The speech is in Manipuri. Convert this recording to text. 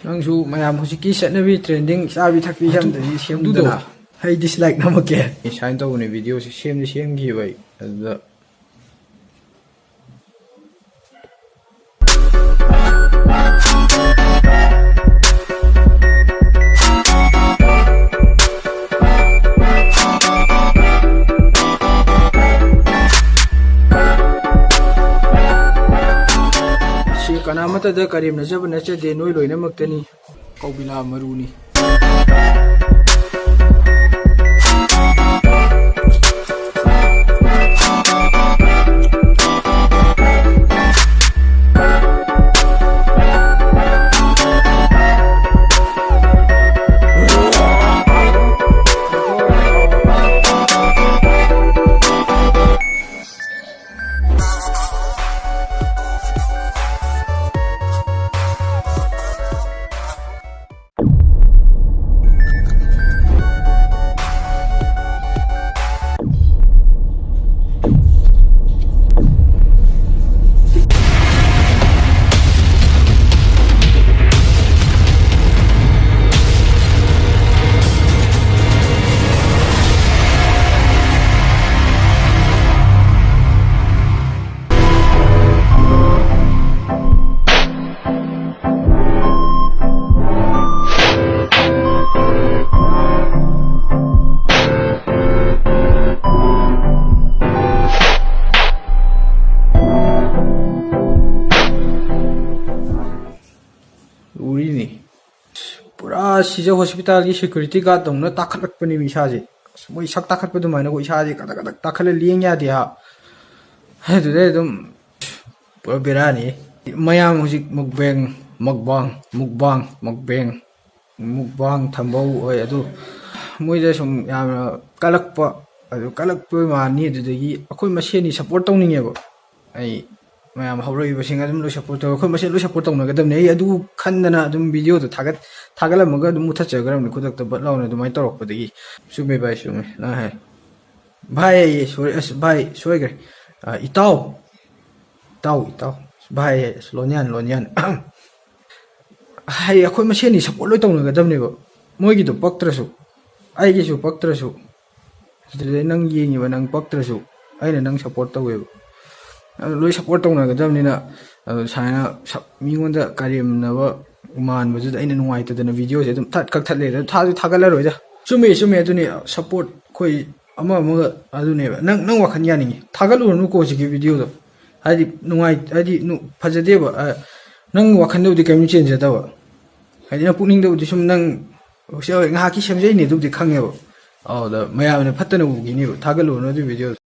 ꯅꯪꯁꯨ ꯃꯌꯥꯝ ꯍꯧꯖꯤꯛꯀꯤ ꯆꯠꯅꯕꯤ ꯇ꯭ꯔꯦꯟꯗꯤꯡ ꯆꯥꯕꯤ ꯊꯛꯄꯤ ꯌꯥꯝꯗꯗꯤ ꯁꯦꯝꯗꯨꯗꯅ ꯑꯩ ꯗꯤꯁꯂꯥꯏꯛ ꯅꯝꯃꯛꯀꯦ ꯁꯨꯃꯥꯏꯅ ꯇꯧꯕꯅꯦ ꯚꯤꯗꯤꯑꯣꯁꯦ ꯁꯦꯝꯈꯤꯕ ꯑꯩ ꯑꯗꯨꯗ ꯀꯅꯥꯃꯠꯇꯗ ꯀꯔꯦꯝꯅꯖꯕ ꯅꯠꯆꯗꯦ ꯅꯣꯏ ꯂꯣꯏꯅꯃꯛꯇꯅꯤ ꯀꯧꯕꯤꯂꯥ ꯃꯔꯨꯅꯤ 우리니 pura 시저 호스피탈ꯒꯤ ꯁꯦꯀ꯭ꯌꯨꯔꯤꯇꯤ ꯒꯥꯔꯗ ꯇꯧꯅ ꯇꯥꯈꯠꯂꯛꯄꯅꯤ ꯏꯁꯥꯁꯦ ꯃꯣꯏ ꯁꯛ ꯇꯥꯈꯠꯄ ꯑꯗꯨꯃꯥꯏꯅ ꯀꯣ ꯏꯁꯥꯁꯦ ꯀꯗꯛ ꯀꯗꯛ ꯇꯥꯈꯠꯂ ꯂꯦꯡ ꯌꯥꯗꯦ ꯍꯥ ꯑꯗꯨꯗꯩ ꯑꯗꯨꯝ ꯄꯨꯔꯥ ꯕꯦꯔꯥꯅꯤ ꯃꯌꯥꯝ ꯍꯧꯖꯤꯛ ꯃꯨꯛꯕꯥꯡ ꯊꯝꯕꯧ ꯍꯣꯏ ꯑꯗꯨ ꯃꯣꯏꯗ ꯁꯨꯝ ꯌꯥꯝꯅ ꯀꯜꯂꯛꯄ ꯑꯗꯨ ꯀꯜꯂꯛꯄ ꯃꯥꯅꯤ ꯑꯗꯨꯗꯒꯤ ꯑꯩꯈꯣꯏ ꯃꯁꯦꯟꯅꯤ ꯁꯞꯄꯣꯔꯠ ꯇꯧꯅꯤꯡꯉꯦꯕ ꯑꯩ ꯃꯌꯥꯝ ꯍꯧꯔꯛꯏꯕꯁꯤꯡ ꯑꯗꯨꯝ ꯂꯣꯏ ꯁꯞꯄꯣꯔꯠ ꯇꯧꯔ ꯑꯩꯈꯣꯏ ꯃꯁꯦꯟ ꯂꯣꯏ ꯁꯞꯄꯣꯔꯠ ꯇꯧꯅꯒꯗꯕꯅꯤ ꯑꯩ ꯑꯗꯨ ꯈꯟꯗꯅ ꯑꯗꯨꯝ ꯚꯤꯗꯤꯑꯣꯗꯣ ꯊꯥꯒꯠꯂꯝꯃꯒ ꯑꯗꯨꯝ ꯃꯨꯊꯠꯆꯈ꯭ꯔꯕꯅꯤ ꯈꯨꯗꯛꯇ ꯕꯠ ꯂꯥꯎꯅ ꯑꯗꯨꯃꯥꯏꯅ ꯇꯧꯔꯛꯄꯗꯒꯤ ꯆꯨꯝꯃꯦ ꯚꯥꯏ ꯆꯨꯝꯃꯦ ꯅꯪ ꯍꯥꯏ ꯚꯥꯏ ꯑꯩ ꯁꯣꯔꯤ ꯑꯁ ꯚꯥꯏ ꯁꯣꯏꯈ꯭ꯔꯦ ꯏꯇꯥꯎ ꯚꯥꯏ ꯂꯣꯟꯌꯥꯟ ꯍꯥꯏ ꯑꯩꯈꯣই ꯃꯁꯦꯟꯅꯤ ꯁꯞꯄꯣꯔꯠ ꯂꯣꯏ ꯇꯧꯅꯒꯗꯕꯅꯦꯕ ꯃꯣꯏꯒꯤꯗꯣ ꯄꯛꯇ꯭ꯔꯁꯨ ꯑꯩꯒꯤꯁꯨ ꯄꯛꯇ꯭ꯔꯁꯨ ꯑꯗꯨꯗꯩ ꯅꯪ ꯌꯦꯡꯉꯤꯕ ꯅꯪ ꯄꯛꯇ꯭ꯔꯁꯨ ꯑꯩꯅ ꯅꯪ ꯁꯞꯄꯣꯔꯠ ꯇꯧꯋꯦꯕ ꯂꯣꯏ ꯁꯞꯄꯣꯔꯠ ꯇꯧꯅꯒꯗꯕꯅꯤꯅ ꯁꯨꯃꯥꯏꯅ ꯃꯤꯉꯣꯟꯗ ꯀꯔꯦꯝꯅꯕ ꯃꯥꯟꯕꯗꯨꯗ ꯑꯩꯅ ꯅꯨꯡꯉꯥꯏꯇꯗꯅ ꯚꯤꯗꯤꯑꯣꯁꯦ ꯑꯗꯨꯝ ꯀꯛꯊꯠꯂꯦ ꯊꯥꯒꯠꯂꯔꯣꯏꯗ ꯆꯨꯝꯃꯦ ꯑꯗꯨꯅꯤ ꯁꯞꯄꯣꯔꯠ ꯑꯩꯈꯣꯏ ꯑꯃꯒ ꯑꯗꯨꯅꯦꯕ ꯅꯪ ꯋꯥꯈꯜ ꯌꯥꯅꯤꯡꯉꯤ ꯊꯥꯒꯠꯂꯨꯔꯅꯨꯀꯣ ꯍꯧꯖꯤꯛꯀꯤ ꯚꯤꯗꯤꯑꯣꯗꯣ ꯍꯥꯏꯗꯤ ꯍꯥꯏꯗꯤ ꯐꯖꯗꯦꯕ ꯅꯪ ꯋꯥꯈꯜꯗꯕꯨꯗꯤ ꯀꯔꯤꯝ ꯆꯦꯟꯖꯗꯕ ꯍꯥꯏꯗꯤ ꯅꯪ ꯄꯨꯛꯅꯤꯡꯗꯕꯨꯗꯤ ꯁꯨꯝ ꯅꯪ ꯉꯥꯏꯍꯥꯛꯀꯤ ꯁꯦꯝꯖꯩꯅꯦ ꯑꯗꯨꯕꯨꯗꯤ ꯈꯪꯉꯦꯕ ꯑꯗꯨꯗ ꯃꯌꯥꯝꯅ ꯐꯠꯇꯅ ꯎꯈꯤꯅꯦꯕ ꯊꯥꯒꯠꯂꯨꯔꯅꯨ ꯑꯗꯨ ꯚꯤꯗꯤꯑꯣꯗꯣ